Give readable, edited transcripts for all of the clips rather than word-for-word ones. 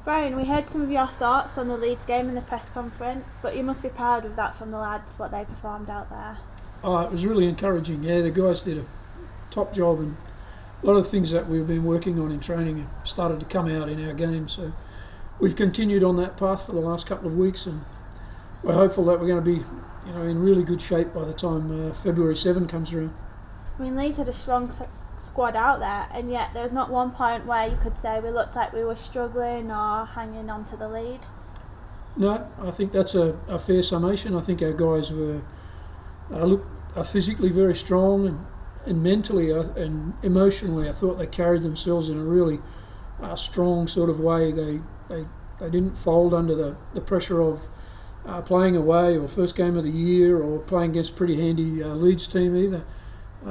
Brian, we heard some of your thoughts on the Leeds game in the press conference, but you must be proud of that from the lads, what they performed out there. Oh, it was really encouraging. Yeah, the guys did a top job, and a lot of the things that we've been working on in training have started to come out in our game. So we've continued on that path for the last couple of weeks, and we're hopeful that we're going to be, in really good shape by the time February 7 comes around. I mean, Leeds had a strong squad out there, and yet there was not one point where you could say we looked like we were struggling or hanging on to the lead. No, I think that's a fair summation. I think our guys are physically very strong, and mentally and emotionally I thought they carried themselves in a really strong sort of way. They didn't fold under the pressure of playing away or first game of the year or playing against a pretty handy Leeds team either.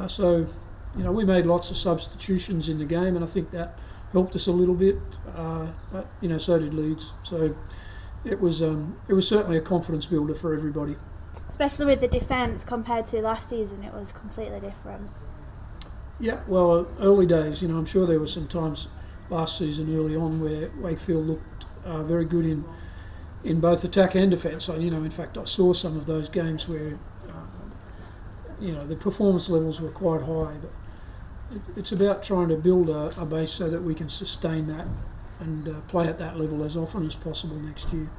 So we made lots of substitutions in the game, and I think that helped us a little bit. But so did Leeds. So it was certainly a confidence builder for everybody. Especially with the defence compared to last season, it was completely different. Yeah, well, early days, I'm sure there were some times last season early on where Wakefield looked very good in both attack and defence. So, in fact, I saw some of those games where, the performance levels were quite high. But it's about trying to build a base so that we can sustain that and play at that level as often as possible next year.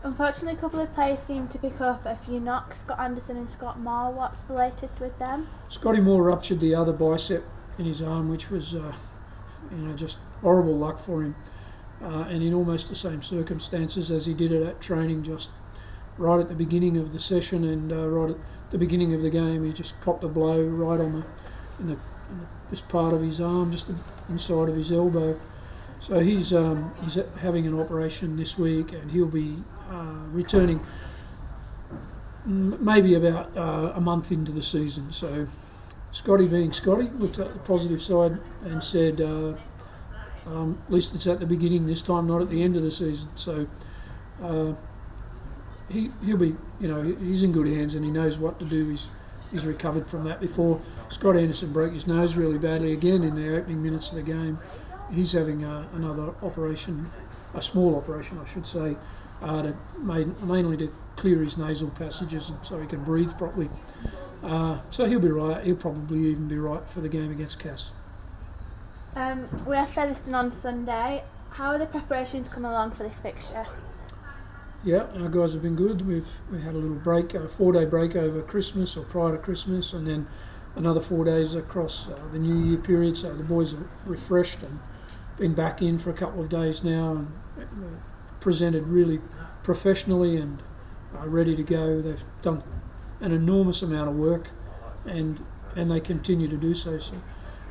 Unfortunately, a couple of players seem to pick up a few knocks, Scott Anderson and Scott Moore. What's the latest with them? Scotty Moore ruptured the other bicep in his arm, which was, just horrible luck for him. And in almost the same circumstances as he did it at training, just right at the beginning of the session and right at the beginning of the game, he just copped a blow right on this part of his arm, just the inside of his elbow. So he's having an operation this week, and he'll be returning maybe about a month into the season. So Scotty, being Scotty, looked at the positive side and said, at least it's at the beginning this time, not at the end of the season. So he'll be, he's in good hands and he knows what to do. He's recovered from that before. Scott Anderson broke his nose really badly again in the opening minutes of the game. He's having another operation, a small operation I should say, mainly to clear his nasal passages and so he can breathe properly. So he'll be right. He'll probably even be right for the game against Cass. We have Featherstone on Sunday. How are the preparations coming along for this fixture? Yeah, our guys have been good. We had a little break, a 4-day break over Christmas or prior to Christmas, and then another 4 days across the New Year period. So the boys are refreshed and been back in for a couple of days now and presented really professionally and ready to go. They've done an enormous amount of work and they continue to do so. So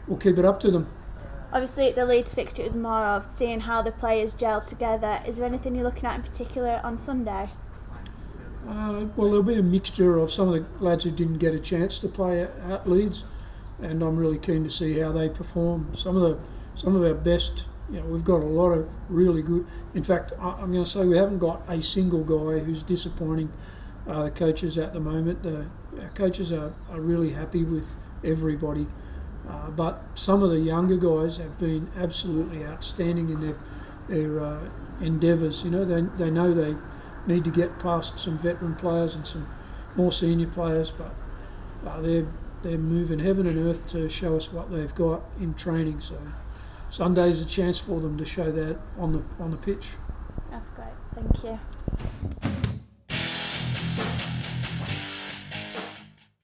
we'll keep it up to them. Obviously, the Leeds fixture is more of seeing how the players gel together. Is there anything you're looking at in particular on Sunday? Well, there'll be a mixture of some of the lads who didn't get a chance to play at Leeds, and I'm really keen to see how they perform. Some of our best, we've got a lot of really good. In fact, I'm going to say we haven't got a single guy who's disappointing the coaches at the moment. Our coaches are really happy with everybody. But some of the younger guys have been absolutely outstanding in their endeavours. They know they need to get past some veteran players and some more senior players, but they're moving heaven and earth to show us what they've got in training. So Sunday's a chance for them to show that on the pitch. That's great. Thank you.